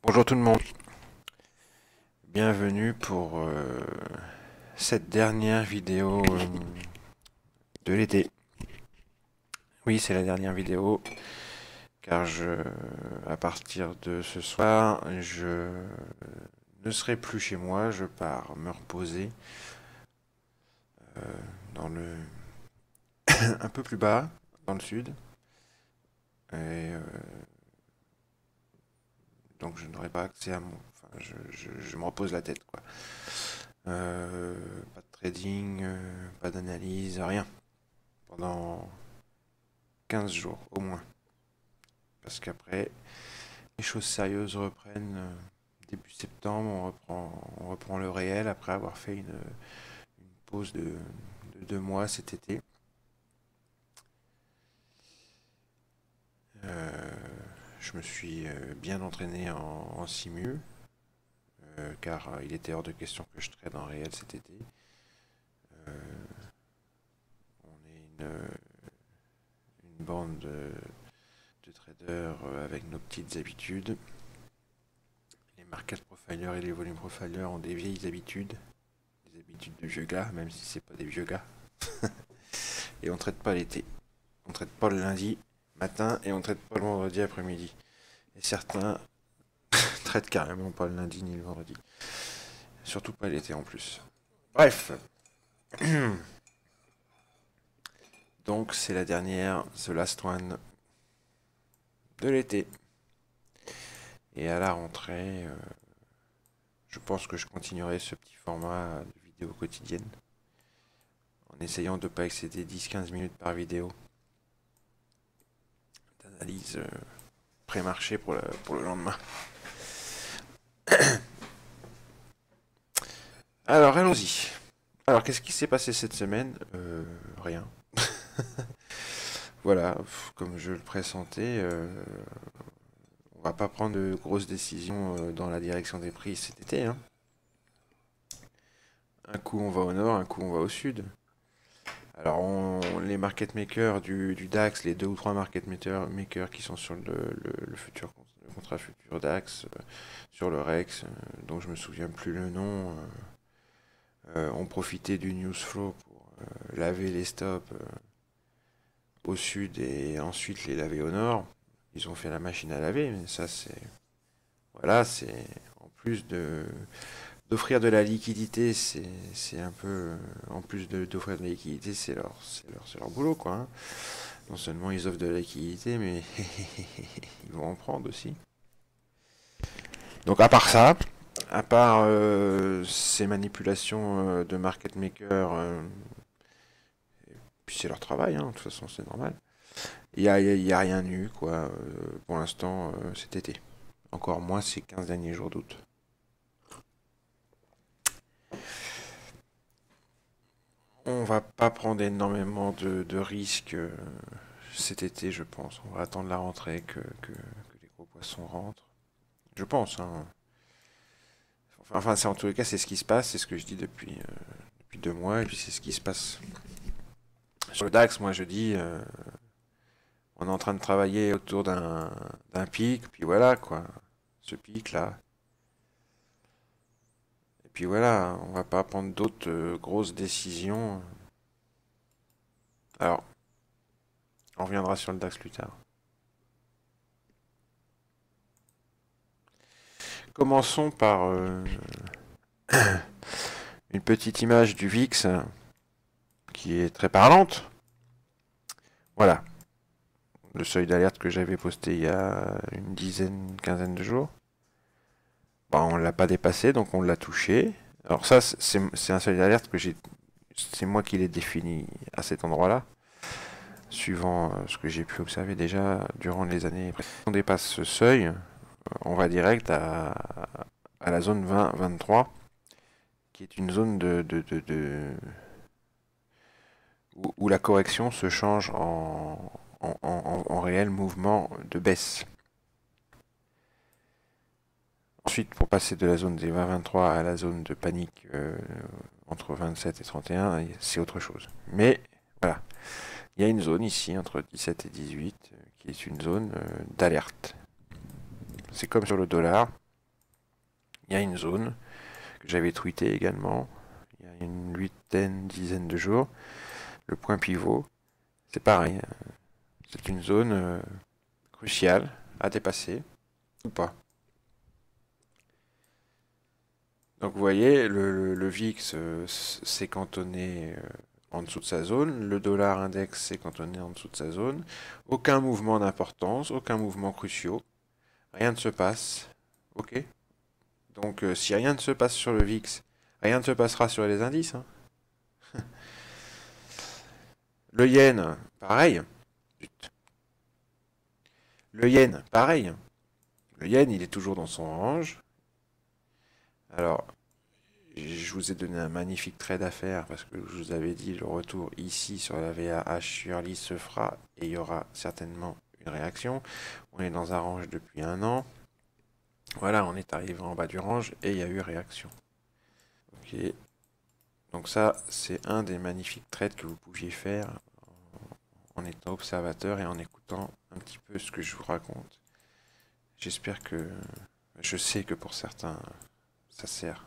Bonjour tout le monde, bienvenue pour cette dernière vidéo de l'été. Oui, c'est la dernière vidéo car à partir de ce soir, je ne serai plus chez moi, je pars me reposer dans le un peu plus bas, dans le sud, et donc je n'aurai pas accès à mon, enfin, je me repose la tête quoi. Pas de trading, pas d'analyse, rien pendant 15 jours au moins. Parce qu'après, les choses sérieuses reprennent début septembre, on reprend le réel après avoir fait une pause de 2 mois cet été. Euh, je me suis bien entraîné en simu, car il était hors de question que je trade en réel cet été. Euh, on est une bande de traders avec nos petites habitudes. Les market profilers et les volume profilers ont des vieilles habitudes, des habitudes de vieux gars, même si c'est pas des vieux gars. Et on traite pas l'été. On traite pas le lundi matin et on traite pas le vendredi après-midi. Et certains traitent carrément pas le lundi ni le vendredi. Surtout pas l'été en plus. Bref. Donc c'est la dernière, the last one de l'été. Et à la rentrée, je pense que je continuerai ce petit format de vidéo quotidienne. En essayant de ne pas excéder 10-15 minutes par vidéo. D'analyse pré-marché pour le lendemain. Alors allons-y. Alors qu'est-ce qui s'est passé cette semaine? Rien. Voilà, comme je le pressentais, on va pas prendre de grosses décisions dans la direction des prix cet été, hein. Un coup on va au nord, un coup on va au sud. Alors les market makers du DAX, les deux ou trois market makers qui sont sur le futur, le contrat futur DAX, sur le REX, dont je me souviens plus le nom, ont profité du news flow pour laver les stops au sud et ensuite les laver au nord. Ils ont fait la machine à laver, mais ça c'est... Voilà, c'est... En plus d'offrir de la liquidité, c'est un peu... En plus d'offrir de la liquidité, c'est leur boulot, quoi, hein. Non seulement ils offrent de la liquidité, mais ils vont en prendre aussi. Donc à part ça, à part ces manipulations de market maker, puis c'est leur travail, hein, de toute façon c'est normal. Il y a rien eu, quoi, pour l'instant, cet été. Encore moins ces 15 derniers jours d'août. On va pas prendre énormément de risques cet été, je pense. On va attendre la rentrée que les gros poissons rentrent. Je pense, hein. Enfin, en tous les cas, c'est ce qui se passe, c'est ce que je dis depuis 2 mois, et puis c'est ce qui se passe. Sur le DAX, moi je dis, on est en train de travailler autour d'un pic, puis voilà, quoi. Ce pic-là. Et puis voilà, on va pas prendre d'autres grosses décisions. Alors, on reviendra sur le DAX plus tard. Commençons par une petite image du VIX qui est très parlante. Voilà, le seuil d'alerte que j'avais posté il y a une quinzaine de jours. Bon, on ne l'a pas dépassé, donc on l'a touché. Alors ça, c'est un seuil d'alerte c'est moi qui l'ai défini à cet endroit-là, suivant ce que j'ai pu observer déjà durant les années précédentes. Si on dépasse ce seuil, on va direct à la zone 20-23, qui est une zone où la correction se change en réel mouvement de baisse. Ensuite, pour passer de la zone des 20-23 à la zone de panique entre 27 et 31, c'est autre chose. Mais voilà, il y a une zone ici entre 17 et 18 qui est une zone d'alerte. C'est comme sur le dollar. Il y a une zone que j'avais tweeté également, il y a une dizaine de jours. Le point pivot, c'est pareil. C'est une zone cruciale à dépasser ou pas. Donc vous voyez, le VIX s'est cantonné en dessous de sa zone, le dollar index s'est cantonné en dessous de sa zone. Aucun mouvement d'importance, aucun mouvement cruciaux. Rien ne se passe. Ok. Donc si rien ne se passe sur le VIX, rien ne se passera sur les indices. Hein. Le yen, pareil. Le yen, pareil. Le yen, il est toujours dans son range. Alors, je vous ai donné un magnifique trade à faire parce que je vous avais dit le retour ici sur la VAH Surely se fera et il y aura certainement une réaction. On est dans un range depuis un an. Voilà, on est arrivé en bas du range et il y a eu réaction. Ok. Donc ça, c'est un des magnifiques trades que vous pouviez faire en étant observateur et en écoutant un petit peu ce que je vous raconte. J'espère que... Je sais que pour certains, ça sert.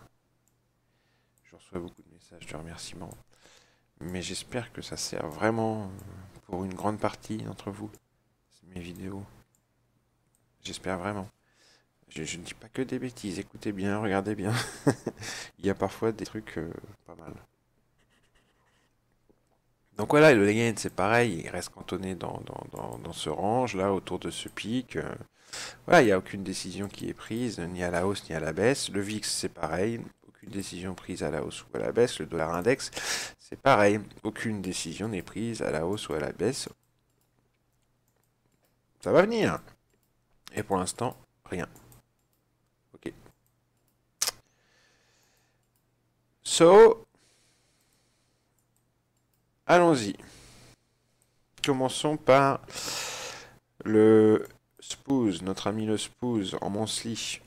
Je reçois beaucoup de messages de remerciements. Mais j'espère que ça sert vraiment pour une grande partie d'entre vous, mes vidéos. J'espère vraiment. Je ne dis pas que des bêtises, écoutez bien, regardez bien. Il y a parfois des trucs pas mal. Donc voilà, le yen c'est pareil, il reste cantonné dans ce range là, autour de ce pic. Voilà, il n'y a aucune décision qui est prise, ni à la hausse ni à la baisse. Le VIX c'est pareil, aucune décision prise à la hausse ou à la baisse. Le dollar index c'est pareil, aucune décision n'est prise à la hausse ou à la baisse. Ça va venir. Et pour l'instant, rien. Ok. So, allons-y. Commençons par le Spoose, notre ami le Spoose en monthly.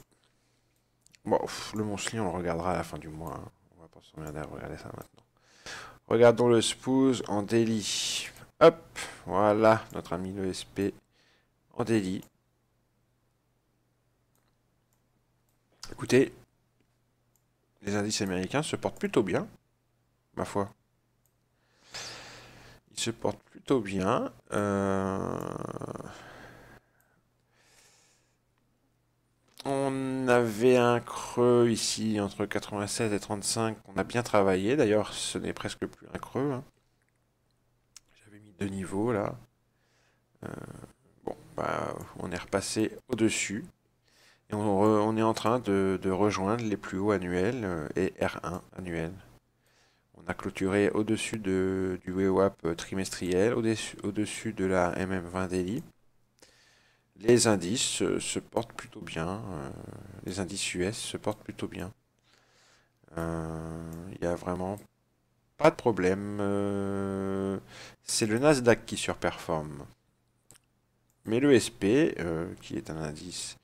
Bon, le monthly, on le regardera à la fin du mois. Hein. On va pas s'emmerder à regarder ça maintenant. Regardons le Spoose en daily. Hop, voilà, notre ami le SP en daily. Écoutez, les indices américains se portent plutôt bien, ma foi. Ils se portent plutôt bien. On avait un creux ici entre 96 et 35 qu'on a bien travaillé. D'ailleurs, ce n'est presque plus un creux. Hein. J'avais mis deux niveaux là. Euh, bon, bah, on est repassé au-dessus. Et on est en train de rejoindre les plus hauts annuels et R1 annuel. On a clôturé au-dessus du VWAP trimestriel, au-dessus de la MM20 daily. Les indices se portent plutôt bien. Les indices US se portent plutôt bien. Il n'y a vraiment pas de problème. C'est le Nasdaq qui surperforme. Mais le SP, qui est un indice,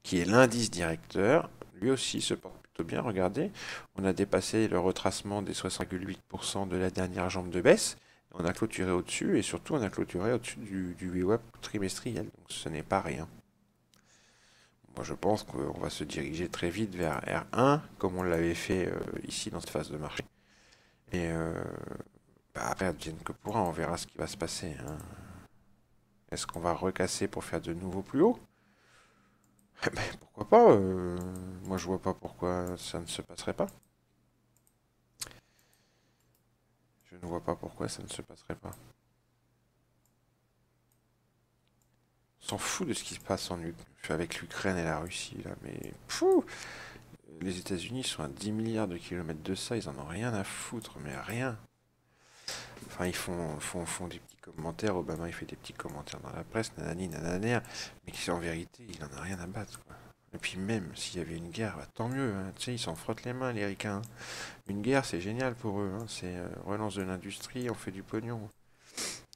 qui est l'indice directeur, lui aussi se porte plutôt bien. Regardez, on a dépassé le retracement des 60,8% de la dernière jambe de baisse. On a clôturé au-dessus et surtout on a clôturé au-dessus du VWAP trimestriel. Donc ce n'est pas rien. Moi je pense qu'on va se diriger très vite vers R1 comme on l'avait fait ici dans cette phase de marché. Et bah, après, advienne que pourra, on verra ce qui va se passer. Hein. Est-ce qu'on va recasser pour faire de nouveau plus haut? Eh ben, pourquoi pas moi je vois pas pourquoi ça ne se passerait pas. Je ne vois pas pourquoi ça ne se passerait pas. On s'en fout de ce qui se passe avec l'Ukraine et la Russie, là, mais... Pfou, les États-Unis sont à 10 milliards de kilomètres de ça, ils en ont rien à foutre, mais rien. Enfin, ils font des petits commentaires, Obama il fait des petits commentaires dans la presse, nanani, nananer, mais qui en vérité, il en a rien à battre, quoi. Et puis même, s'il y avait une guerre, bah, tant mieux, hein. Tu sais, ils s'en frottent les mains, les ricains. Hein. Une guerre, c'est génial pour eux, hein. C'est relance de l'industrie, on fait du pognon.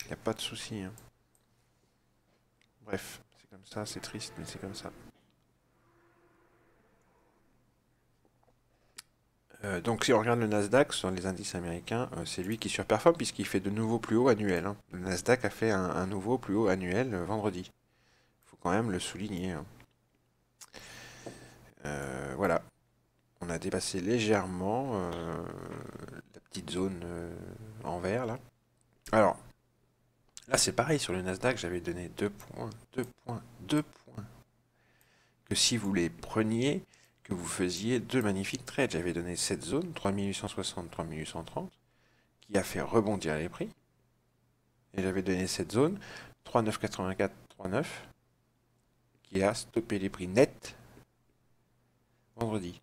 Il n'y a pas de souci. Hein. Bref, c'est comme ça, c'est triste, mais c'est comme ça. Donc si on regarde le Nasdaq sur les indices américains, c'est lui qui surperforme puisqu'il fait de nouveaux plus hauts annuels. Hein. Le Nasdaq a fait un nouveau plus haut annuel vendredi. Il faut quand même le souligner. Hein. Voilà. a dépassé légèrement la petite zone en vert là. Alors, là c'est pareil, sur le Nasdaq, j'avais donné 2 points, 2 points, 2 points. Que si vous les preniez, que vous faisiez deux magnifiques trades. J'avais donné cette zone, 3860, 3830, qui a fait rebondir les prix. Et j'avais donné cette zone, 3984, 39, qui a stoppé les prix nets vendredi.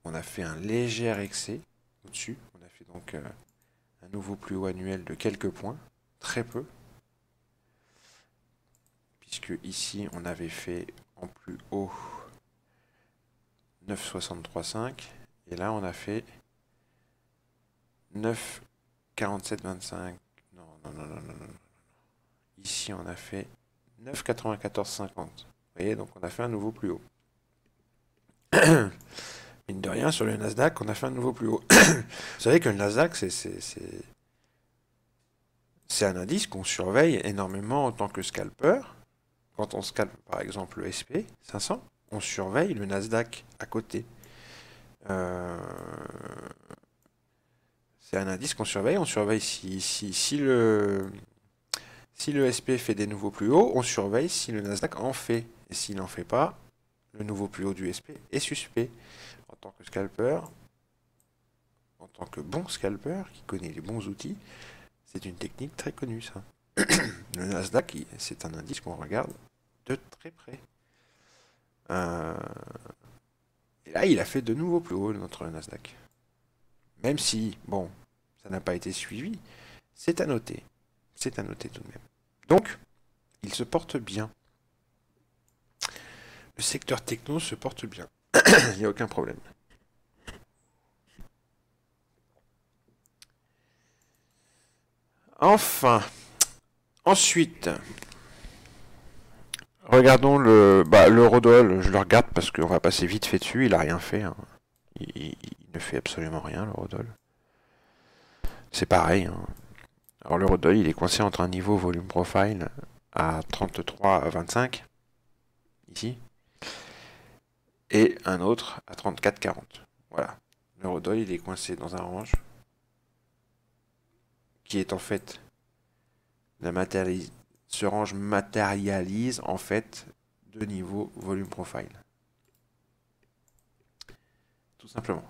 On a fait un léger excès au-dessus. On a fait donc un nouveau plus haut annuel de quelques points, très peu. Puisque ici, on avait fait en plus haut 9,63,5. Et là, on a fait 9,47,25. Non, non, non, non, non, non. Ici, on a fait 9,94,50. Vous voyez, donc on a fait un nouveau plus haut. Mine de rien, sur le Nasdaq, on a fait un nouveau plus haut. Vous savez que le Nasdaq, c'est un indice qu'on surveille énormément en tant que scalper. Quand on scalpe, par exemple, le SP500, on surveille le Nasdaq à côté. C'est un indice qu'on surveille. On surveille si le SP fait des nouveaux plus hauts, on surveille si le Nasdaq en fait. Et s'il n'en fait pas, le nouveau plus haut du SP est suspect. En tant que scalper, en tant que bon scalper, qui connaît les bons outils, c'est une technique très connue, ça. Le Nasdaq, c'est un indice qu'on regarde de très près. Et là, il a fait de nouveaux plus hauts, notre Nasdaq. Même si, bon, ça n'a pas été suivi, c'est à noter. C'est à noter tout de même. Donc, il se porte bien. Le secteur techno se porte bien. Il n'y a aucun problème. Enfin, ensuite, regardons l'eurodoll. Je le regarde parce qu'on va passer vite fait dessus. Il a rien fait. Hein. Il ne fait absolument rien, l'eurodoll. C'est pareil. Hein. Alors l'eurodoll, il est coincé entre un niveau volume profile à 33,25 ici et un autre à 34,40. Voilà. L'eurodoll, il est coincé dans un range qui est en fait ce range matérialise en fait deux niveaux volume profile. Tout simplement.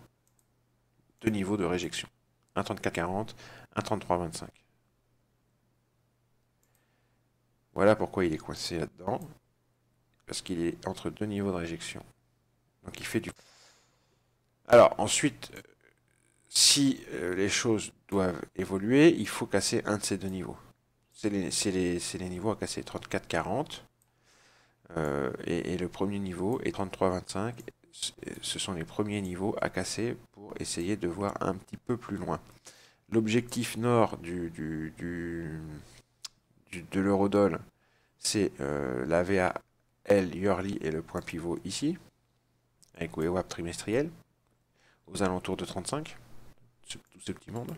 Deux niveaux de réjection. Un 34,40, un 33,25. Voilà pourquoi il est coincé là-dedans. Parce qu'il est entre deux niveaux de réjection. Donc il fait du... Alors ensuite, si les choses doivent évoluer, il faut casser un de ces deux niveaux. C'est les niveaux à casser, 34,40. Et le premier niveau est 33,25. Ce sont les premiers niveaux à casser pour essayer de voir un petit peu plus loin. L'objectif nord de l'eurodoll, c'est la VAL yearly et le point pivot ici, avec VWAP trimestriel, aux alentours de 35, tout ce petit monde.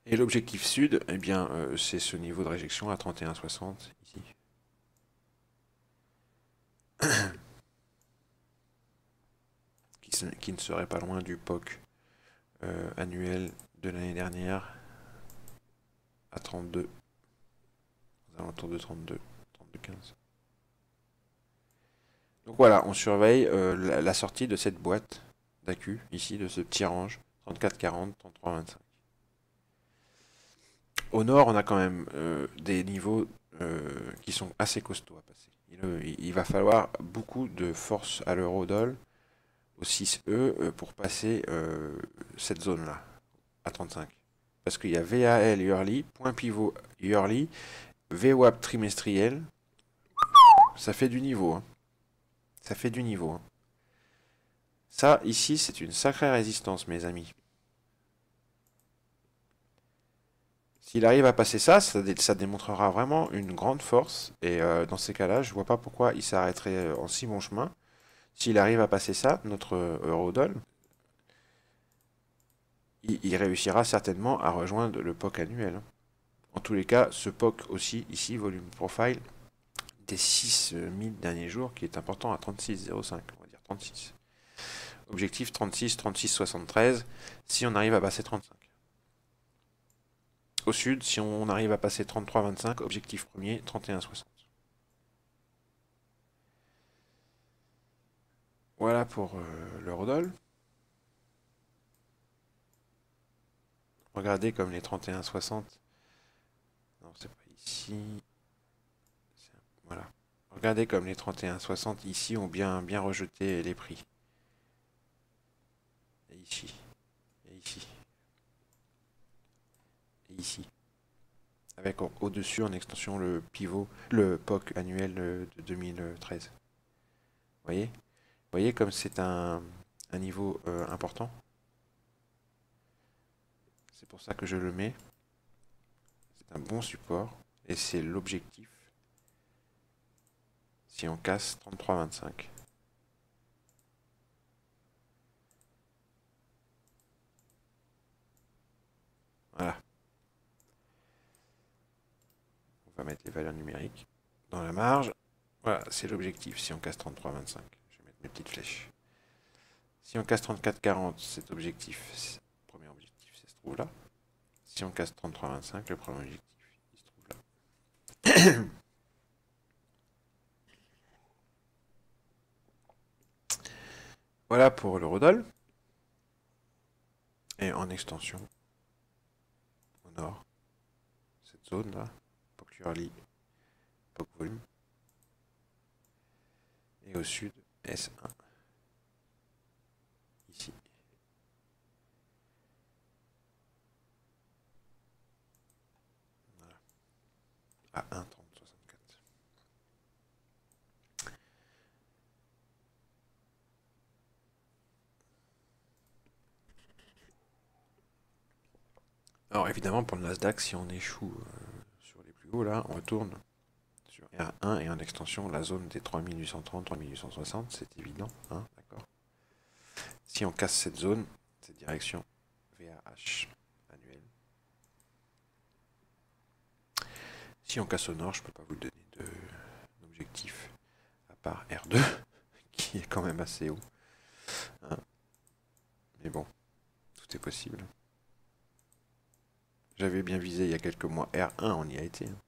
Et l'objectif sud, eh bien, c'est ce niveau de réjection à 31,60 ici. Qui ne serait pas loin du POC annuel de l'année dernière à 32, aux alentours de 32, 32,15. Donc voilà, on surveille la sortie de cette boîte d'AQ, ici, de ce petit range, 34,40, 33,25. Au nord, on a quand même des niveaux qui sont assez costauds à passer. Il va falloir beaucoup de force à l'eurodoll au 6E pour passer cette zone-là, à 35. Parce qu'il y a VAL yearly, point pivot yearly, VWAP trimestriel. Ça fait du niveau. Hein. Ça fait du niveau. Hein. Ça, ici, c'est une sacrée résistance, mes amis. S'il arrive à passer ça, ça démontrera vraiment une grande force. Et dans ces cas-là, je ne vois pas pourquoi il s'arrêterait en si bon chemin. S'il arrive à passer ça, notre eurodoll, il réussira certainement à rejoindre le POC annuel. En tous les cas, ce POC aussi, ici, volume profile, des 6000 derniers jours, qui est important à 36,05, on va dire 36. Objectif 36, 36, 73, si on arrive à passer 35. Au sud, si on arrive à passer 33, 25, objectif premier, 31, 60. Voilà pour l'eurodoll. Regardez comme les 31, 60. Non, c'est pas ici. Voilà. Regardez comme les 31, 60 ici ont bien rejeté les prix. Et ici. Et ici. Et ici. Avec au-dessus en extension le pivot, le POC annuel de 2013. Vous voyez? Vous voyez comme c'est un niveau important? C'est pour ça que je le mets. C'est un bon support. Et c'est l'objectif. Si on casse 33,25. Voilà. On va mettre les valeurs numériques dans la marge. Voilà, c'est l'objectif si on casse 33,25. Je vais mettre mes petites flèches. Si on casse 34,40, cet objectif, le premier objectif, ça se trouve là. Si on casse 33,25, le premier objectif, il se trouve là. Voilà pour l'eurodoll. Et en extension, au nord, cette zone-là, POC Early, POC Volume. Et au sud, S1. Ici. Voilà. À 1, 30, 64. Alors évidemment, pour le Nasdaq, si on échoue sur les plus hauts, là, on retourne sur R1 et en extension la zone des 3830, 3860, c'est évident, hein, d'accord. Si on casse cette zone, cette direction VAH annuelle. Si on casse au nord, je ne peux pas vous donner d'objectif à part R2, qui est quand même assez haut. Hein. Mais bon, tout est possible. J'avais bien visé il y a quelques mois R1, on y a été. Hein.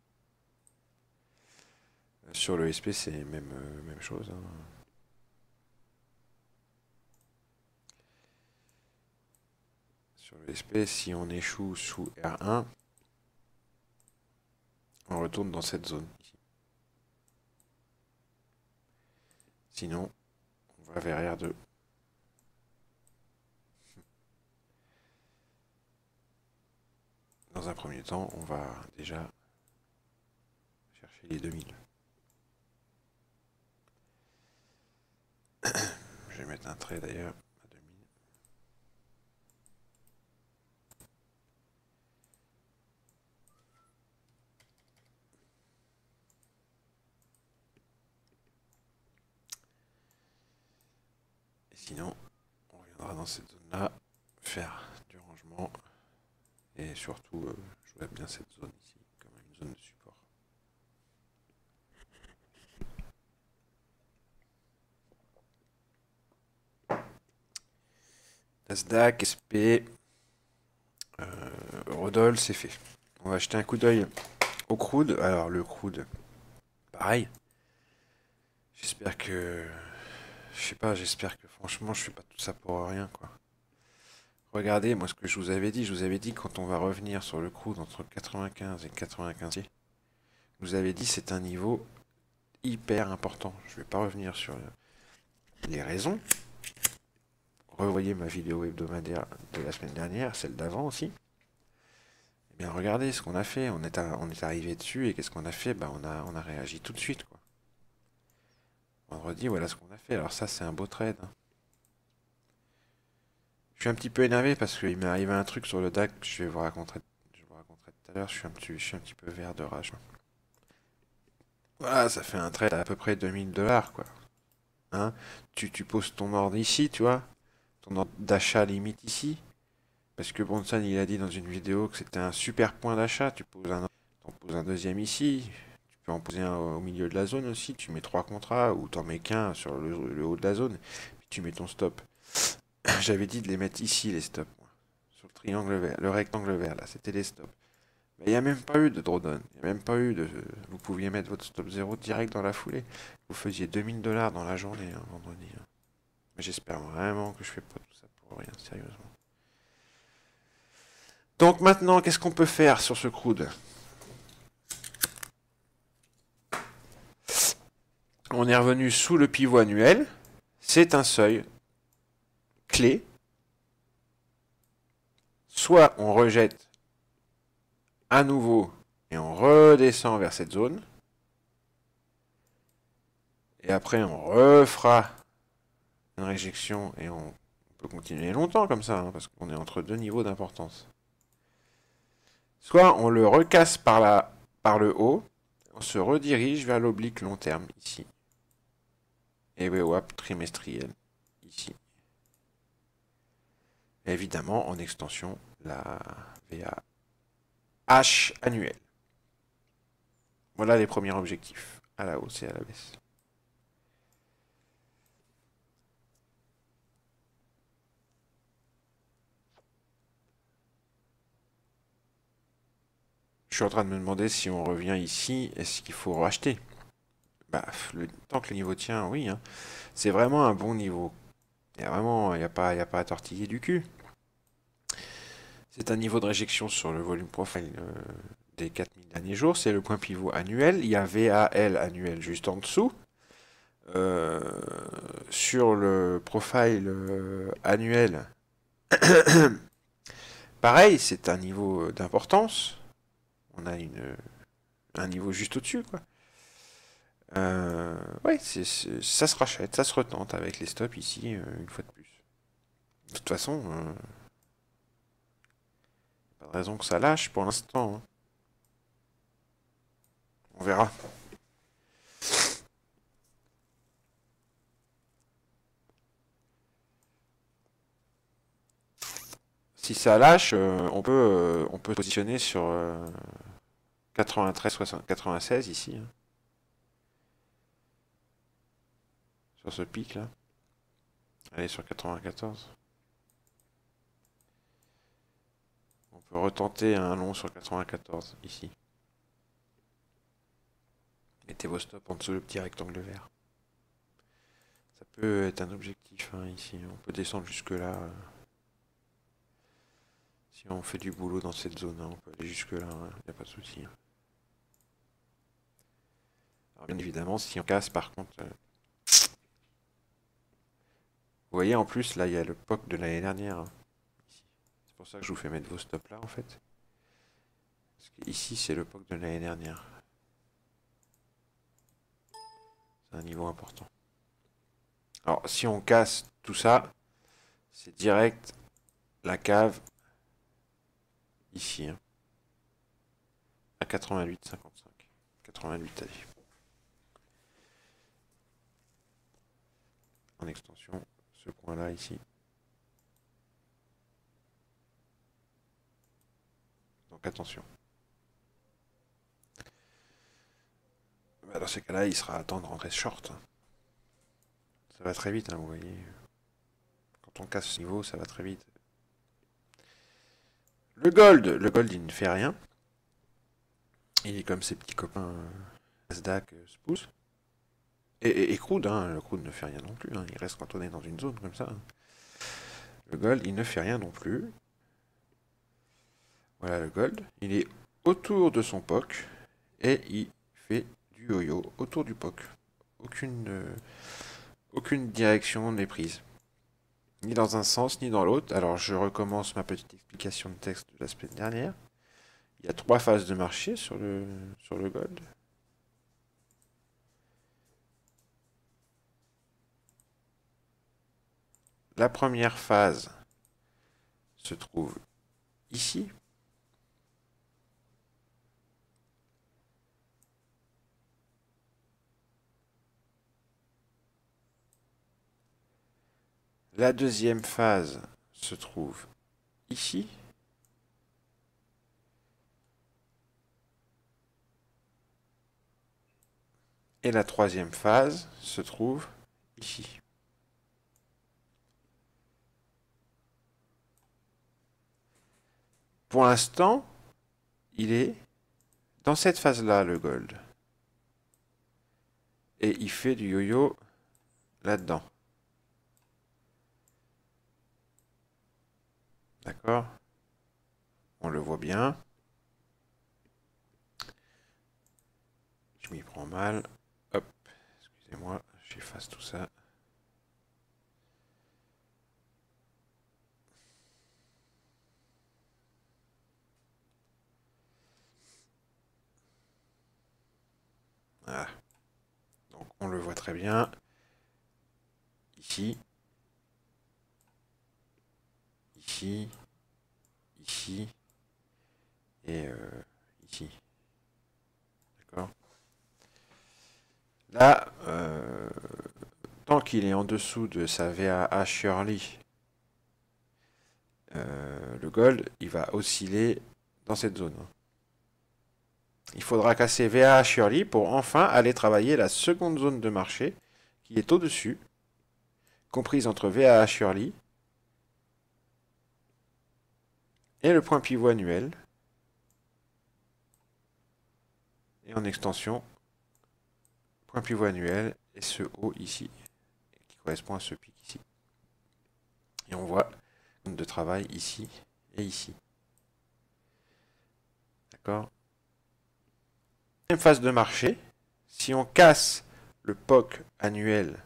Sur le SP, c'est même chose. Hein. Sur le SP, si on échoue sous R1, on retourne dans cette zone. Ici. Sinon, on va vers R2. Dans un premier temps, on va déjà chercher les 2000. Je vais mettre un trait d'ailleurs à 2000. Et sinon, on reviendra dans cette zone-là, faire du rangement. Et surtout, je vois bien cette zone ici, comme une zone de support. Nasdaq, SP, Eurodoll, c'est fait. On va jeter un coup d'œil au crude. Alors, le crude, pareil. J'espère que... Je sais pas, j'espère que franchement, je fais pas tout ça pour rien, quoi. Regardez, moi, ce que je vous avais dit quand on va revenir sur le crude entre 95 et 95, je vous avais dit c'est un niveau hyper important. Je vais pas revenir sur les raisons. Revoyez ma vidéo hebdomadaire de la semaine dernière, celle d'avant aussi. Eh bien, regardez ce qu'on a fait. On est arrivé dessus et qu'est-ce qu'on a fait? Bah, on a réagi tout de suite, quoi. Vendredi, voilà ce qu'on a fait. Alors ça, c'est un beau trade. Hein. Je suis un petit peu énervé parce qu'il m'est arrivé un truc sur le DAC. Je vous raconterai tout à l'heure. Je suis un petit peu vert de rage. Voilà, ça fait un trade à peu près 2000 $, quoi. Hein? Tu poses ton ordre ici, tu vois. Ton ordre d'achat limite ici. Parce que Bronson, il a dit dans une vidéo que c'était un super point d'achat. Tu poses un deuxième ici. Tu peux en poser un au milieu de la zone aussi. Tu mets 3 contrats ou t'en mets qu'un sur le haut de la zone. Puis tu mets ton stop. J'avais dit de les mettre ici, les stops. Moi. Sur le triangle vert, le rectangle vert, là, c'était les stops. Mais il n'y a même pas eu de drawdown. Il n'y a même pas eu de... Vous pouviez mettre votre stop 0 direct dans la foulée. Vous faisiez 2000 $ dans la journée, hein, vendredi. Hein. Mais j'espère vraiment que je fais pas tout ça pour rien, sérieusement. Donc maintenant, qu'est-ce qu'on peut faire sur ce crude? On est revenu sous le pivot annuel. C'est un seuil clé. Soit on rejette à nouveau et on redescend vers cette zone. Et après, on refera une réjection et on peut continuer longtemps comme ça, hein, parce qu'on est entre deux niveaux d'importance. Soit on le recasse par le haut, on se redirige vers l'oblique long terme, ici. Et VWAP trimestriel, ici. Et évidemment, en extension, la VAH annuelle. Voilà les premiers objectifs, à la hausse et à la baisse. Je suis en train de me demander si on revient ici, est-ce qu'il faut racheter? Bah, tant que le niveau tient, oui. Hein. C'est vraiment un bon niveau. Il n'y a pas à tortiller du cul. C'est un niveau de réjection sur le volume profile des 4000 derniers jours. C'est le point pivot annuel. Il y a VAL annuel juste en dessous. Sur le profile annuel, pareil, c'est un niveau d'importance. On a un niveau juste au-dessus, quoi. Ouais, ça se rachète, ça se retente avec les stops ici, une fois de plus. De toute façon, pas de raison que ça lâche pour l'instant. Hein. On verra. Si ça lâche, on peut positionner sur 93, 96 ici. Hein. Sur ce pic là. Allez, sur 94. On peut retenter un long sur 94 ici. Mettez vos stops en dessous le petit rectangle vert. Ça peut être un objectif hein, ici. On peut descendre jusque là. Si on fait du boulot dans cette zone, hein, on peut aller jusque là. Il n'y a pas de souci. Alors, bien évidemment, si on casse par contre... Vous voyez en plus, là, il y a le POC de l'année dernière. Hein, c'est pour ça que je vous fais mettre vos stops là, en fait. Parce que ici, c'est le POC de l'année dernière. C'est un niveau important. Alors, si on casse tout ça, c'est direct la cave ici. Hein, à 88,55. 88, allez. En extension, ce point-là ici. Donc attention. Bah, dans ces cas-là, il sera temps de rentrer short. Ça va très vite, hein, vous voyez. Quand on casse ce niveau, ça va très vite. Le gold, il ne fait rien. Il est comme ses petits copains Nasdaq, Spruce. Et crude, hein, le crude ne fait rien non plus. Hein, il reste cantonné dans une zone comme ça. Hein. Le gold, il ne fait rien non plus. Voilà le gold. Il est autour de son POC et il fait du yo-yo autour du POC. Aucune direction n'est prise. Ni dans un sens, ni dans l'autre. Alors je recommence ma petite explication de texte de la semaine dernière. Il y a 3 phases de marché sur le gold. La première phase se trouve ici. La deuxième phase se trouve ici. Et la troisième phase se trouve ici. pour l'instant, il est dans cette phase-là, le gold. Et il fait du yo-yo là-dedans. D'accord? On le voit bien. Je m'y prends mal. Hop, excusez-moi, j'efface tout ça. Voilà. Donc on le voit très bien. Ici. Ici. Ici. Et ici. D'accord? Là, tant qu'il est en dessous de sa VAH Early, le gold, il va osciller dans cette zone. Il faudra casser VAH Early pour enfin aller travailler la seconde zone de marché qui est au-dessus, comprise entre VAH Early et le point pivot annuel. Et en extension, point pivot annuel et ce haut ici, qui correspond à ce pic ici. Et on voit zone de travail ici et ici. D'accord? Deuxième phase de marché, si on casse le POC annuel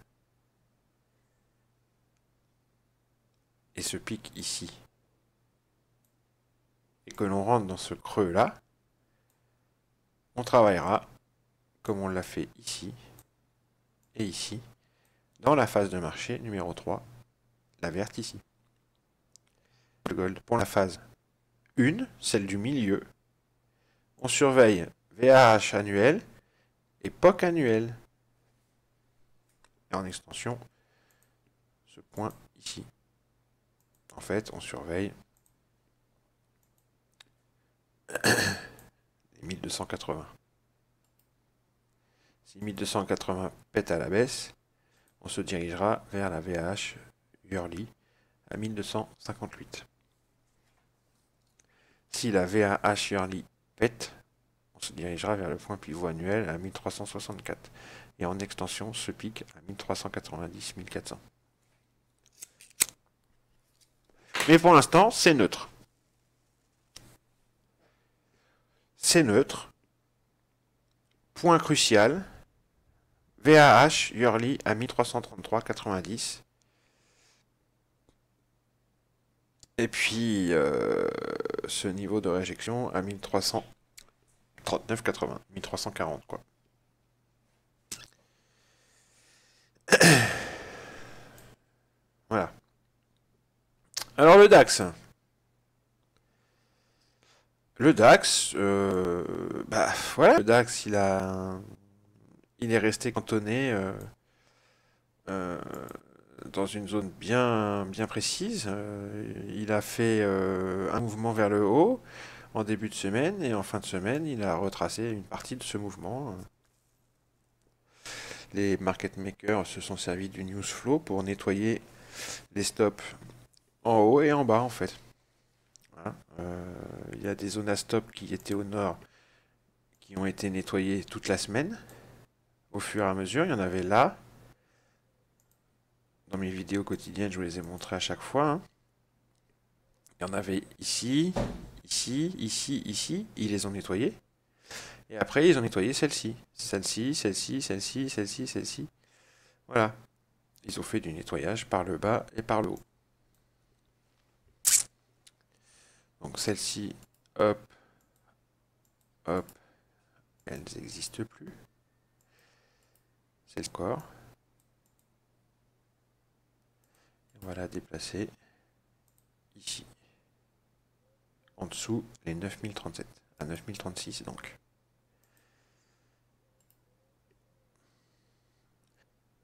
et ce pic ici, et que l'on rentre dans ce creux là, on travaillera, comme on l'a fait ici et ici, dans la phase de marché numéro 3, la verte ici. Le gold pour la phase 1, celle du milieu, on surveille VAH annuel et POC annuel. Et en extension, ce point ici. En fait, on surveille les 1280. Si 1280 pète à la baisse, on se dirigera vers la VAH yearly à 1258. Si la VAH yearly pète, on se dirigera vers le point pivot annuel à 1364. Et en extension, ce pic à 1390-1400. Mais pour l'instant, c'est neutre. C'est neutre. Point crucial. VAH yearly à 1333,90. Et puis, ce niveau de réjection à 1339,80. 1340, quoi. Voilà. Alors, le DAX. Le DAX, bah, voilà. Le DAX, il est resté cantonné dans une zone bien précise. Il a fait un mouvement vers le haut en début de semaine et en fin de semaine, il a retracé une partie de ce mouvement. Les market makers se sont servis du news flow pour nettoyer les stops en haut et en bas en fait. Voilà. Il y a des zones à stop qui étaient au nord qui ont été nettoyées toute la semaine. Au fur et à mesure, il y en avait là. Dans mes vidéos quotidiennes, je vous les ai montrées à chaque fois. Hein. Il y en avait ici, ici, ici, ici. Ils les ont nettoyées. Et après, ils ont nettoyé celle-ci. Celle-ci, celle-ci, celle-ci, celle-ci, celle-ci. Voilà. Ils ont fait du nettoyage par le bas et par le haut. Donc celle-ci, hop, hop, elles n'existent plus. C'est le corps. On va la déplacer ici. En dessous, les 9037. À 9036 donc.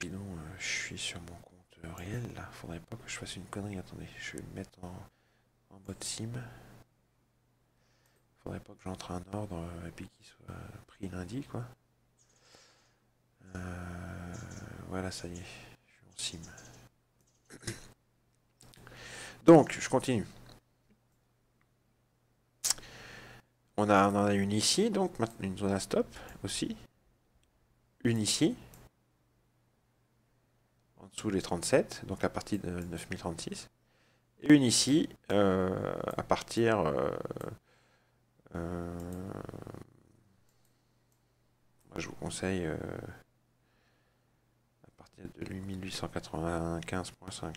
Sinon, je suis sur mon compte réel là. Faudrait pas que je fasse une connerie. Attendez, je vais me mettre en mode sim. Faudrait pas que j'entre un ordre et puis qu'il soit pris lundi quoi. Voilà, ça y est, je suis en sim. Donc, je continue. on en a une ici, donc maintenant une zone à stop aussi. Une ici, en dessous des 37, donc à partir de 9036. Et une ici, à partir... moi je vous conseille à partir de 1895.5.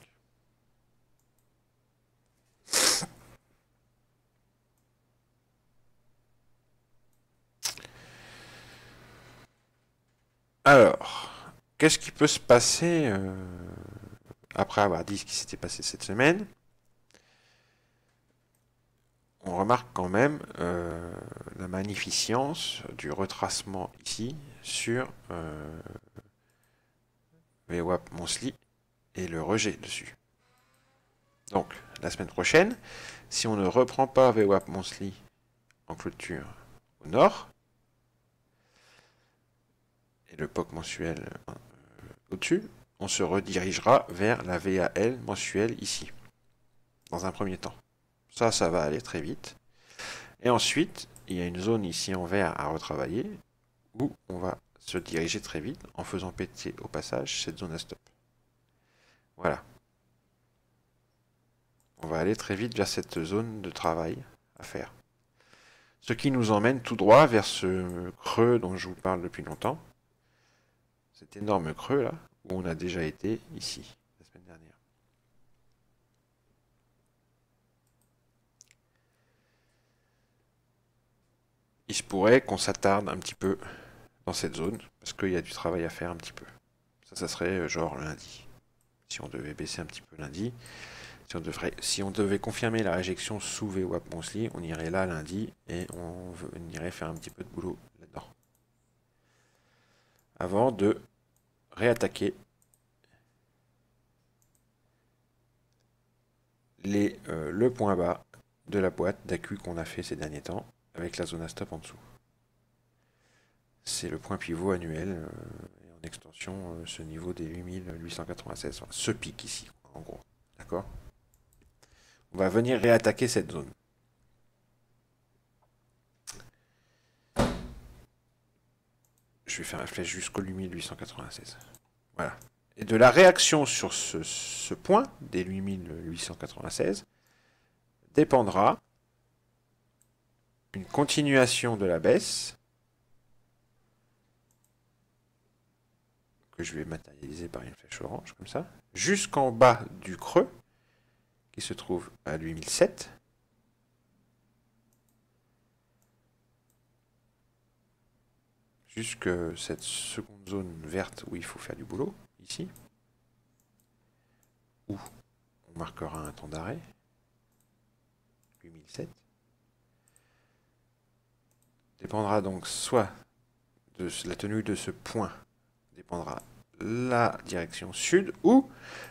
Alors, qu'est-ce qui peut se passer après avoir dit ce qui s'était passé cette semaine? On remarque quand même la magnificence du retracement ici sur VWAP Monthly et le rejet dessus. Donc, la semaine prochaine, si on ne reprend pas VWAP Monthly en clôture au nord, et le POC mensuel au-dessus, on se redirigera vers la VAL mensuelle ici, dans un premier temps. Ça va aller très vite. Et ensuite, il y a une zone ici en vert à retravailler, où on va se diriger très vite en faisant péter au passage cette zone à stop. Voilà. On va aller très vite vers cette zone de travail à faire. Ce qui nous emmène tout droit vers ce creux dont je vous parle depuis longtemps. Cet énorme creux là, où on a déjà été ici, la semaine dernière. Il se pourrait qu'on s'attarde un petit peu dans cette zone, parce qu'il y a du travail à faire un petit peu. Ça serait genre lundi. Si on devait baisser un petit peu lundi, si on devait confirmer la réjection sous VWAP Monthly, on irait là lundi et on irait faire un petit peu de boulot là-dedans. Avant de réattaquer le point bas de la boîte d'accu qu'on a fait ces derniers temps avec la zone à stop en dessous. C'est le point pivot annuel et en extension ce niveau des 8896, enfin, ce pic ici en gros. D'accord? On va venir réattaquer cette zone. Je vais faire la flèche jusqu'au 8896. Voilà. Et de la réaction sur ce point des 8896 dépendra une continuation de la baisse que je vais matérialiser par une flèche orange comme ça, jusqu'en bas du creux qui se trouve à 8007. Jusque cette seconde zone verte où il faut faire du boulot, ici, où on marquera un temps d'arrêt, 8007. Dépendra donc soit de la tenue de ce point, dépendra la direction sud, ou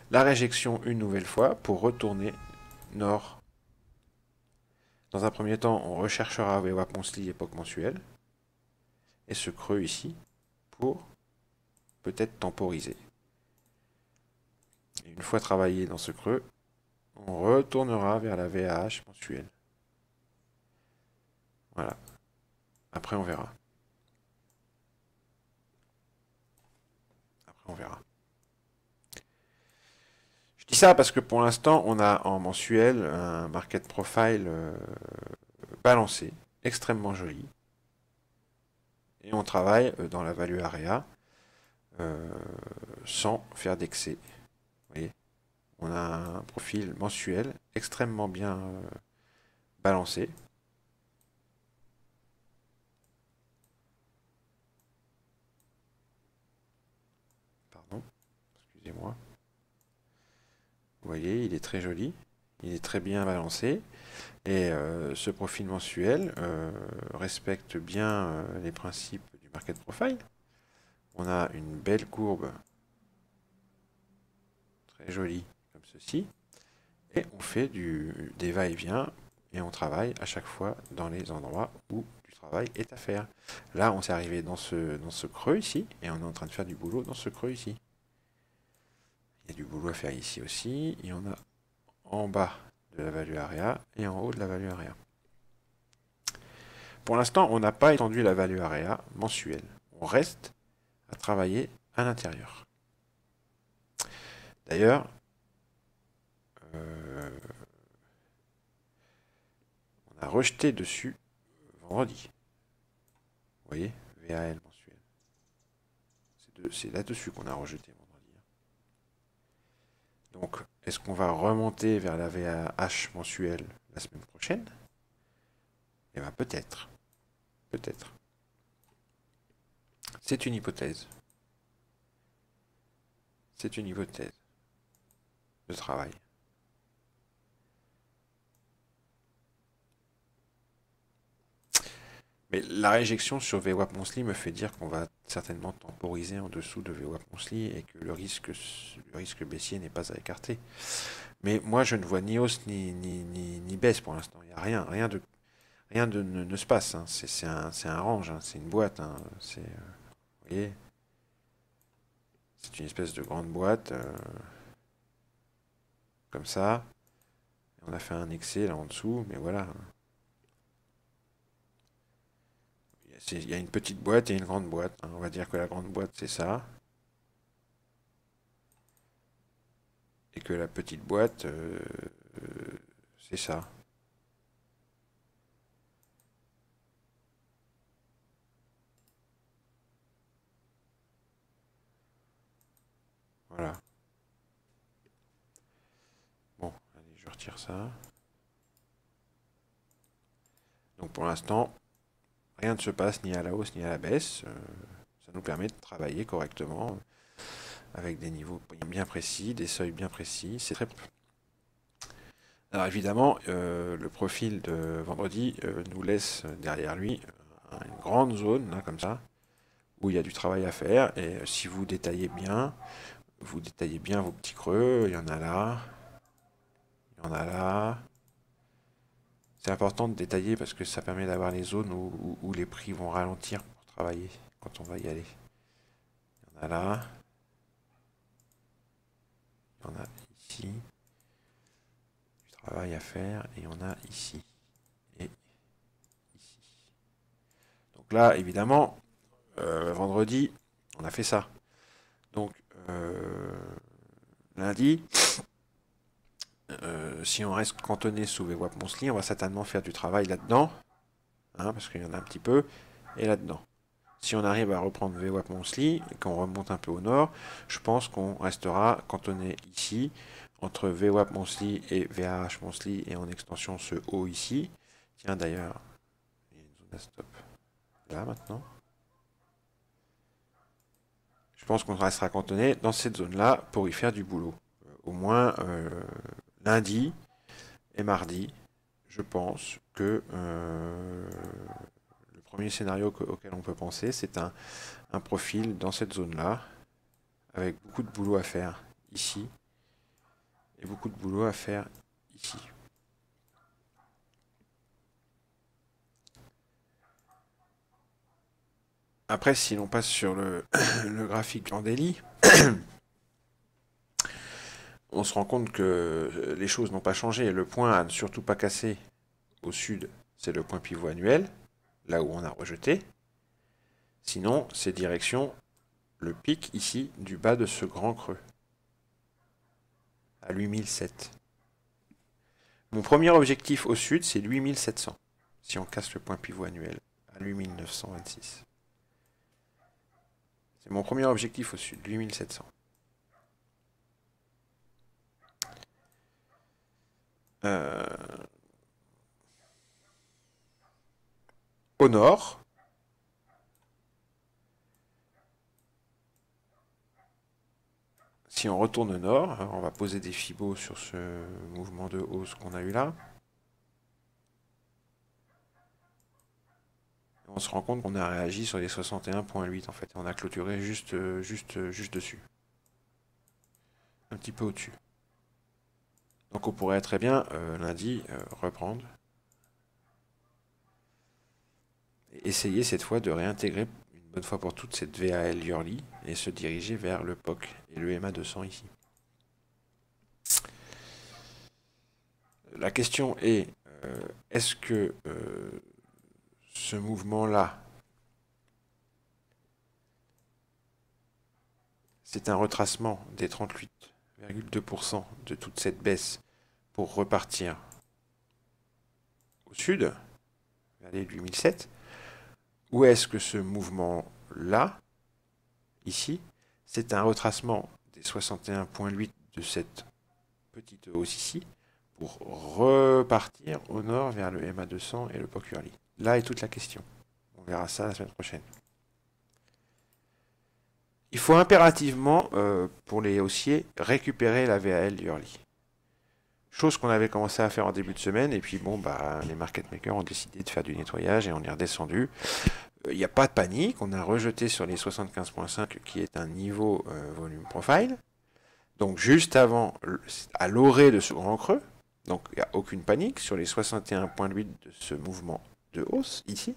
la réjection une nouvelle fois pour retourner nord. Dans un premier temps, on recherchera VWAP Monthly époque mensuelle, et ce creux ici, pour peut-être temporiser. Et une fois travaillé dans ce creux, on retournera vers la VAH mensuelle. Voilà. Après, on verra. Après, on verra. Je dis ça parce que pour l'instant, on a en mensuel un market profile balancé, extrêmement joli. Et on travaille dans la value area sans faire d'excès. Vous voyez, on a un profil mensuel extrêmement bien balancé. Pardon, excusez-moi. Vous voyez, il est très joli, il est très bien balancé. Et ce profil mensuel respecte bien les principes du market profile. On a une belle courbe, très jolie, comme ceci. Et on fait des va-et-vient et on travaille à chaque fois dans les endroits où du travail est à faire. Là, on s'est arrivé dans ce creux ici et on est en train de faire du boulot dans ce creux ici. Il y a du boulot à faire ici aussi. Il y en a en bas de la value area et en haut de la value area. pour l'instant, on n'a pas étendu la value area mensuelle. On reste à travailler à l'intérieur. D'ailleurs, on a rejeté dessus vendredi. Vous voyez, VAL mensuel. C'est là-dessus qu'on a rejeté vendredi. Donc, est-ce qu'on va remonter vers la VAH mensuelle la semaine prochaine? Eh bien, peut-être. Peut-être. C'est une hypothèse. C'est une hypothèse de travail. Mais la réjection sur VWAP Monthly me fait dire qu'on va certainement temporiser en dessous de VWAP Monthly et que le risque baissier n'est pas à écarter. Mais moi, je ne vois ni hausse ni baisse pour l'instant. Il n'y a rien ne se passe. Hein. C'est un range, hein. C'est une boîte. Hein. Vous voyez, c'est une espèce de grande boîte comme ça. On a fait un excès là en dessous, mais voilà. Il y a une petite boîte et une grande boîte. Hein. On va dire que la grande boîte, c'est ça. Et que la petite boîte, c'est ça. Voilà. Bon, allez, je retire ça. Donc pour l'instant, rien ne se passe ni à la hausse ni à la baisse. Ça nous permet de travailler correctement avec des niveaux bien précis, des seuils bien précis. C'est très... Alors évidemment, le profil de vendredi nous laisse derrière lui une grande zone, là, comme ça, où il y a du travail à faire. Et si vous détaillez bien vos petits creux, il y en a là, il y en a là. C'est important de détailler parce que ça permet d'avoir les zones où les prix vont ralentir pour travailler quand on va y aller. Il y en a là, il y en a ici, du travail à faire, et on a ici, et ici. Donc là, évidemment, vendredi, on a fait ça. Donc, lundi, si on reste cantonné sous VWAP Monthly, on va certainement faire du travail là-dedans, hein, parce qu'il y en a un petit peu, et là-dedans. Si on arrive à reprendre VWAP Monthly et qu'on remonte un peu au nord, je pense qu'on restera cantonné ici, entre VWAP Monthly et VAH Monthly, et en extension ce haut ici. Tiens, d'ailleurs, il y a une zone à stop là maintenant. Je pense qu'on restera cantonné dans cette zone-là pour y faire du boulot. Au moins lundi et mardi, je pense que le premier scénario auquel on peut penser, c'est un profil dans cette zone-là, avec beaucoup de boulot à faire ici, et beaucoup de boulot à faire ici. Après, si l'on passe sur le graphique en daily, on se rend compte que les choses n'ont pas changé. Le point à ne surtout pas casser au sud, c'est le point pivot annuel, là où on a rejeté. Sinon, c'est direction le pic ici du bas de ce grand creux, à 8007. Mon premier objectif au sud, c'est 8700, si on casse le point pivot annuel, à 8926. C'est mon premier objectif au sud, 8700. Au nord, si on retourne au nord, on va poser des fibos sur ce mouvement de hausse qu'on a eu là. On se rend compte qu'on a réagi sur les 61,8 en fait. On a clôturé juste dessus. Un petit peu au-dessus. Donc on pourrait très bien lundi reprendre. Et essayer cette fois de réintégrer une bonne fois pour toutes cette VAL yearly et se diriger vers le POC et le MA 200 ici. La question est, est-ce que ce mouvement-là, c'est un retracement des 38,2% de toute cette baisse pour repartir au sud, vers les 8007, ou est-ce que ce mouvement-là, ici, c'est un retracement des 61,8 de cette petite hausse ici, pour repartir au nord vers le MA200 et le POC-Hurley. Là est toute la question. On verra ça la semaine prochaine. Il faut impérativement, pour les haussiers, récupérer la VAL du Hurley. Chose qu'on avait commencé à faire en début de semaine, et puis bon, bah, les market makers ont décidé de faire du nettoyage et on est redescendu. Il n'y a pas de panique, on a rejeté sur les 75.5 qui est un niveau volume profile. Donc juste avant, à l'orée de ce grand creux, donc il n'y a aucune panique sur les 61,8 de ce mouvement de hausse ici.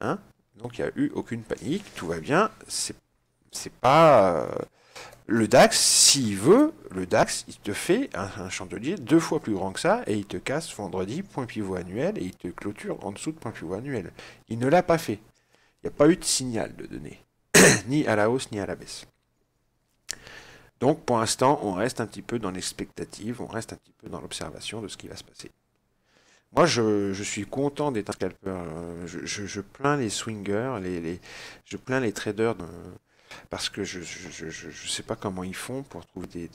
Hein, donc il n'y a eu aucune panique, tout va bien. C'est pas le DAX, s'il veut, le DAX, il te fait un chandelier 2 fois plus grand que ça et il te casse vendredi point pivot annuel et il te clôture en dessous de point pivot annuel. Il ne l'a pas fait. Il n'y a pas eu de signal de donner, ni à la hausse ni à la baisse. Donc pour l'instant, on reste un petit peu dans l'expectative, on reste un petit peu dans l'observation de ce qui va se passer. Moi, je suis content d'être un scalper. Je plains les swingers, je plains les traders parce que je sais pas comment ils font pour trouver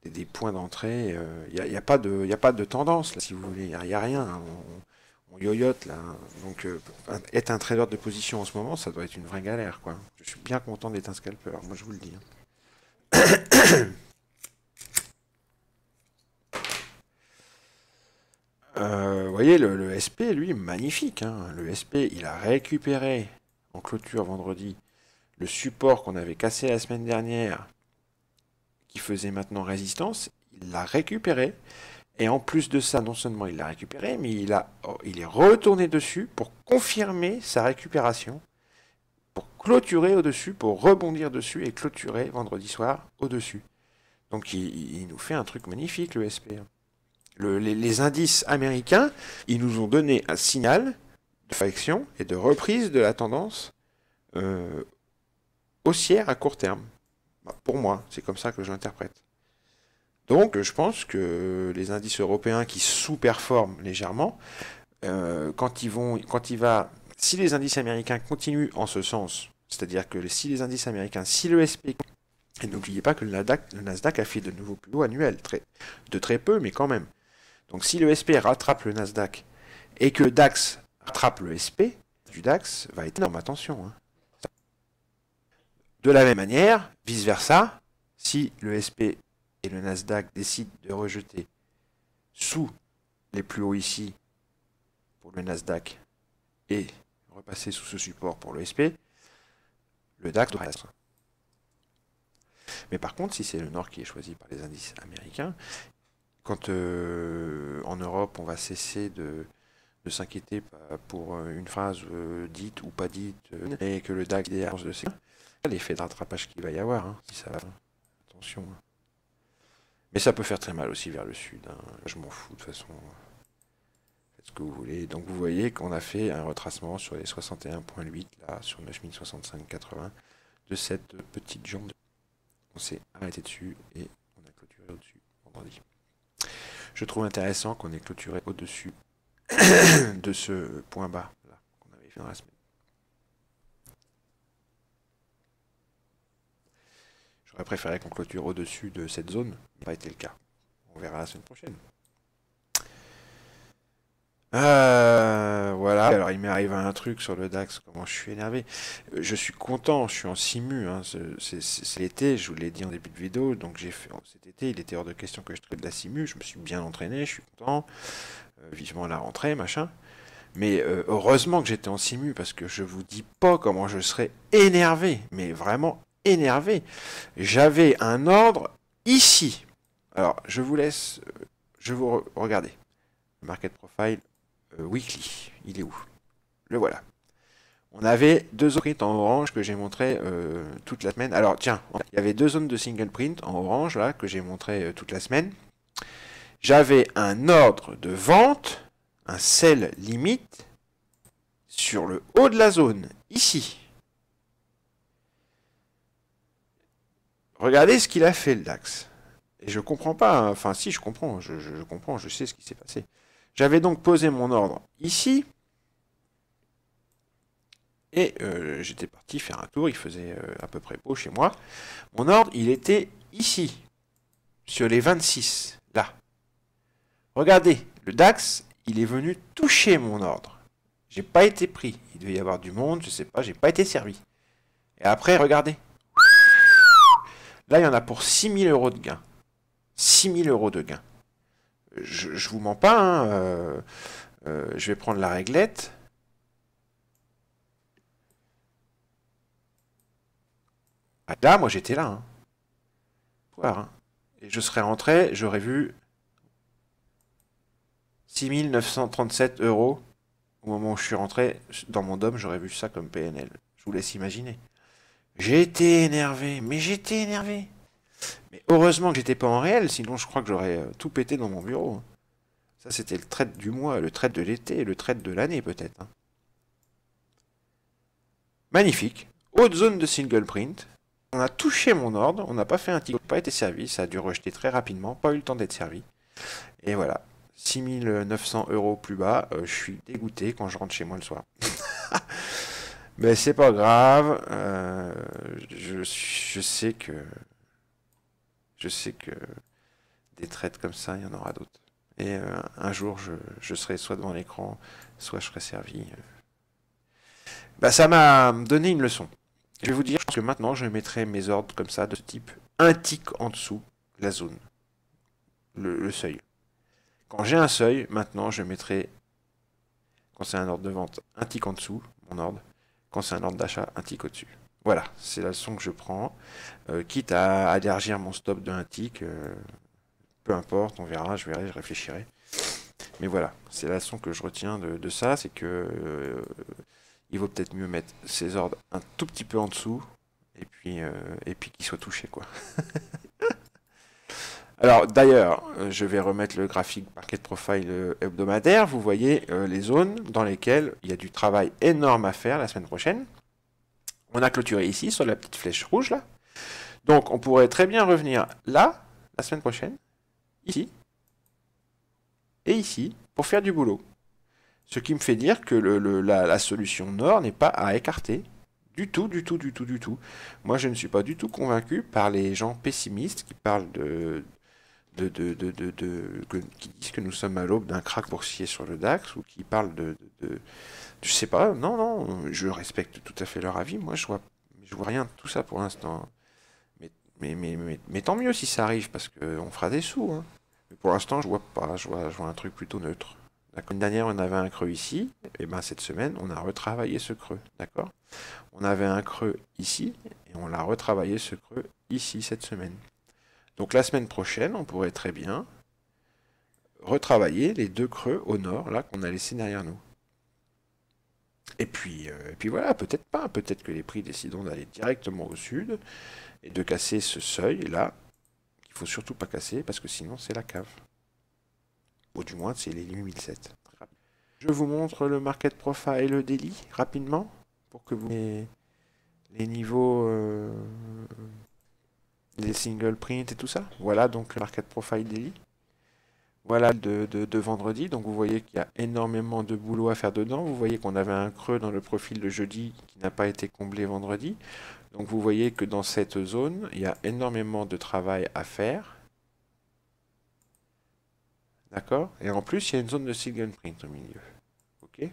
des points d'entrée. Il n'y a pas de tendance, là, si vous voulez. Il n'y a rien. Hein. On yoyote, là. Donc, être un trader de position en ce moment, ça doit être une vraie galère, quoi. Je suis bien content d'être un scalper, moi, je vous le dis. Vous voyez, le SP, lui, magnifique. Hein. Le SP, il a récupéré en clôture vendredi le support qu'on avait cassé la semaine dernière, qui faisait maintenant résistance. Il l'a récupéré. Et en plus de ça, non seulement il l'a récupéré, mais il est retourné dessus pour confirmer sa récupération, pour clôturer au-dessus, pour rebondir dessus et clôturer vendredi soir au-dessus. Donc il nous fait un truc magnifique, le SP. Les indices américains, ils nous ont donné un signal de correction et de reprise de la tendance haussière à court terme. Bah, pour moi, c'est comme ça que je l'interprète. Donc je pense que les indices européens qui sous-performent légèrement, si les indices américains continuent en ce sens, c'est-à-dire que si les indices américains, si le SP, et n'oubliez pas que le Nasdaq a fait de nouveaux plus hauts annuels, de très peu, mais quand même. Donc si le SP rattrape le Nasdaq et que le DAX rattrape le SP, du DAX va être énorme, attention. Hein. De la même manière, vice-versa, si le SP et le Nasdaq décident de rejeter sous les plus hauts ici pour le Nasdaq et repasser sous ce support pour le SP, le DAX doit être. Mais par contre, si c'est le Nord qui est choisi par les indices américains, quand en Europe on va cesser de s'inquiéter pour une phrase dite ou pas dite, et que le DAX est de ces l'effet de rattrapage qu'il va y avoir, hein, si ça va. Attention. Hein. Mais ça peut faire très mal aussi vers le sud. Hein. Je m'en fous de toute façon. Faites ce que vous voulez. Donc vous voyez qu'on a fait un retracement sur les 61,8 là, sur 9065,80 de cette petite jambe. On s'est arrêté dessus et on a clôturé au-dessus vendredi. Je trouve intéressant qu'on ait clôturé au-dessus de ce point bas là qu'on avait fait dans la semaine. J'aurais préféré qu'on clôture au-dessus de cette zone, mais ça n'a pas été le cas. On verra la semaine prochaine. Voilà. Alors il m'est arrivé un truc sur le DAX, comment je suis énervé. Je suis content, je suis en simu. Hein. C'est l'été, je vous l'ai dit en début de vidéo. Donc j'ai fait cet été, il était hors de question que je traite de la simu. Je me suis bien entraîné, je suis content. Vivement la rentrée, machin. Mais heureusement que j'étais en simu, parce que je vous dis pas comment je serais énervé. Mais vraiment énervé. J'avais un ordre ici. Alors je vous laisse, je vous regardez. Le market profile weekly, il est où? Le voilà. On avait deux zones print en orange que j'ai montré toute la semaine. Alors tiens, il y avait deux zones de single print en orange là que j'ai montré toute la semaine. J'avais un ordre de vente, un sell limite sur le haut de la zone, ici. Regardez ce qu'il a fait le DAX. Et je comprends pas, hein. Enfin si je comprends, je comprends, je sais ce qui s'est passé. J'avais donc posé mon ordre ici. Et j'étais parti faire un tour, il faisait à peu près beau chez moi. Mon ordre, il était ici, sur les 26, là. Regardez, le DAX, il est venu toucher mon ordre. J'ai pas été pris. Il devait y avoir du monde, je sais pas, j'ai pas été servi. Et après, regardez. Là, il y en a pour 6000 euros de gain. 6000 euros de gain. Je vous mens pas, hein, je vais prendre la réglette. Ah, là, moi, j'étais là. Hein. Voir, hein. Et je serais rentré, j'aurais vu 6937 euros. Au moment où je suis rentré dans mon DOM, j'aurais vu ça comme PNL. Je vous laisse imaginer. J'ai été énervé, mais j'étais énervé. Mais heureusement que j'étais pas en réel, sinon je crois que j'aurais tout pété dans mon bureau. Ça, c'était le trade du mois, le trade de l'été, le trade de l'année peut-être. Hein. Magnifique. Haute zone de single print. On a touché mon ordre, on n'a pas fait un ticket, pas été servi, ça a dû rejeter très rapidement, pas eu le temps d'être servi. Et voilà. 6900 euros plus bas, je suis dégoûté quand je rentre chez moi le soir. Mais c'est pas grave, je sais que des trades comme ça, il y en aura d'autres. Et un jour, je serai soit devant l'écran, soit je serai servi. Bah, ça m'a donné une leçon. Je vais vous dire que maintenant, je mettrai mes ordres comme ça, de ce type, un tick en dessous la zone, le seuil. Quand j'ai un seuil, maintenant, je mettrai, quand c'est un ordre de vente, un tick en dessous, mon ordre. Quand c'est un ordre d'achat, un tick au-dessus. Voilà, c'est la leçon que je prends. Quitte à élargir mon stop d'un tick, peu importe, on verra, je verrai, je réfléchirai. Mais voilà, c'est la leçon que je retiens de ça, c'est que il vaut peut-être mieux mettre ses ordres un tout petit peu en dessous, et puis qu'ils soient touchés, quoi. Alors d'ailleurs, je vais remettre le graphique Market Profile hebdomadaire. Vous voyez les zones dans lesquelles il y a du travail énorme à faire la semaine prochaine. On a clôturé ici, sur la petite flèche rouge, là. Donc on pourrait très bien revenir là, la semaine prochaine, ici, et ici, pour faire du boulot. Ce qui me fait dire que la solution nord n'est pas à écarter. Du tout, du tout, du tout, du tout. Moi, je ne suis pas du tout convaincu par les gens pessimistes qui parlent qui disent que nous sommes à l'aube d'un krach boursier sur le DAX ou qui parlent je sais pas, non, non, je respecte tout à fait leur avis. Moi, je vois rien de tout ça pour l'instant. Mais tant mieux si ça arrive parce qu'on fera des sous. Hein. Mais pour l'instant, je vois pas, je vois un truc plutôt neutre. L'année dernière, on avait un creux ici, et ben cette semaine, on a retravaillé ce creux, d'accord? On avait un creux ici, et on l'a retravaillé ce creux ici cette semaine. Donc la semaine prochaine, on pourrait très bien retravailler les deux creux au nord, là, qu'on a laissé derrière nous. Et puis voilà, peut-être pas, peut-être que les prix décideront d'aller directement au sud, et de casser ce seuil-là, qu'il ne faut surtout pas casser, parce que sinon c'est la cave. Ou du moins, c'est les 8007. Je vous montre le market profile daily rapidement pour que vous ayez les niveaux, les single print et tout ça. Voilà donc le market profile daily. Voilà de vendredi. Donc vous voyez qu'il y a énormément de boulot à faire dedans. Vous voyez qu'on avait un creux dans le profil de jeudi qui n'a pas été comblé vendredi. Donc vous voyez que dans cette zone, il y a énormément de travail à faire. D'accord? Et en plus, il y a une zone de single print au milieu. Ok?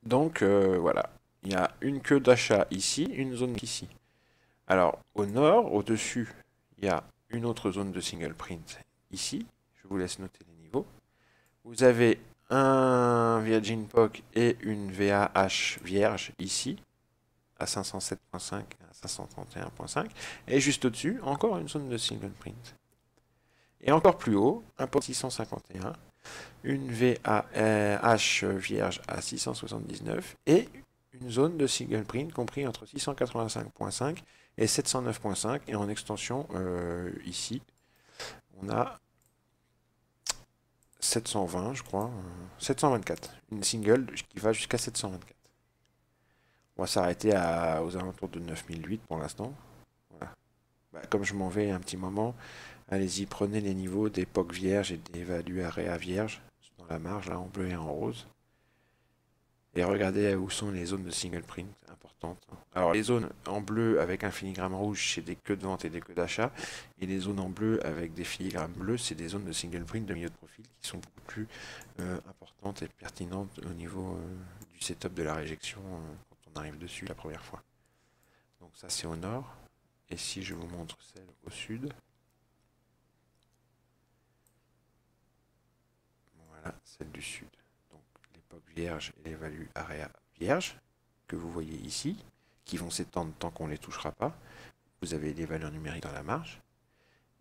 Donc voilà, il y a une queue d'achat ici, une zone ici. Alors au nord, au-dessus, il y a une autre zone de single print ici. Je vous laisse noter les niveaux. Vous avez un Virgin POC et une VAH vierge ici, à 507.5 à 531.5. Et juste au-dessus, encore une zone de single print. Et encore plus haut, un POC 651, une VAH vierge à 679 et une zone de single print compris entre 685.5 et 709.5 et en extension ici on a 720, je crois. 724. Une single qui va jusqu'à 724. On va s'arrêter aux alentours de 9008 pour l'instant. Voilà. Bah, comme je m'en vais un petit moment, allez-y, prenez les niveaux d'époque vierge et d'évalue area vierge dans la marge, là, en bleu et en rose. Et regardez où sont les zones de single print importantes. Alors les zones en bleu avec un filigrane rouge, c'est des queues de vente et des queues d'achat. Et les zones en bleu avec des filigrammes bleus, c'est des zones de single print de milieu de profil qui sont beaucoup plus importantes et pertinentes au niveau du setup de la réjection quand on arrive dessus la première fois. Donc ça c'est au nord. Et si je vous montre celle au sud, voilà, celle du sud. Donc l'époque vierge et les values area vierge que vous voyez ici, qui vont s'étendre tant qu'on ne les touchera pas. Vous avez les valeurs numériques dans la marge.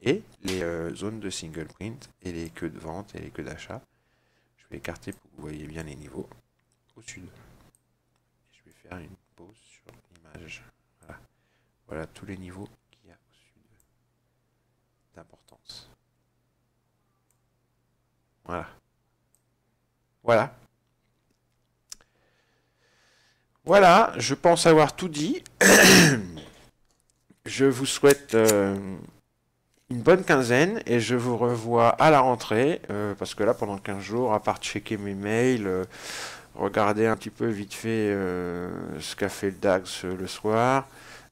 Et les zones de single print et les queues de vente et les queues d'achat. Je vais écarter pour que vous voyez bien les niveaux au sud. Et je vais faire une pause sur l'image. Voilà. Voilà tous les niveaux qu'il y a au sud d'importance. Voilà. Voilà. Voilà, je pense avoir tout dit. Je vous souhaite une bonne quinzaine et je vous revois à la rentrée parce que là pendant 15 jours, à part checker mes mails, regarder un petit peu vite fait ce qu'a fait le DAX le soir,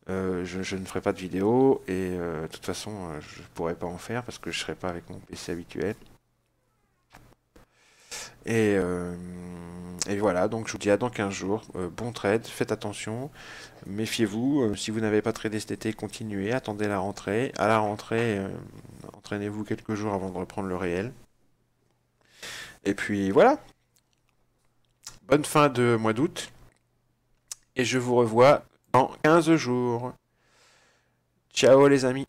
je ne ferai pas de vidéo et de toute façon je ne pourrai pas en faire parce que je ne serai pas avec mon PC habituel. Et, euh, et voilà, donc je vous dis à dans 15 jours. Bon trade, faites attention, méfiez-vous. Si vous n'avez pas tradé cet été, continuez, attendez la rentrée. À la rentrée, entraînez-vous quelques jours avant de reprendre le réel. Et puis voilà, bonne fin de mois d'août. Et je vous revois dans 15 jours. Ciao les amis.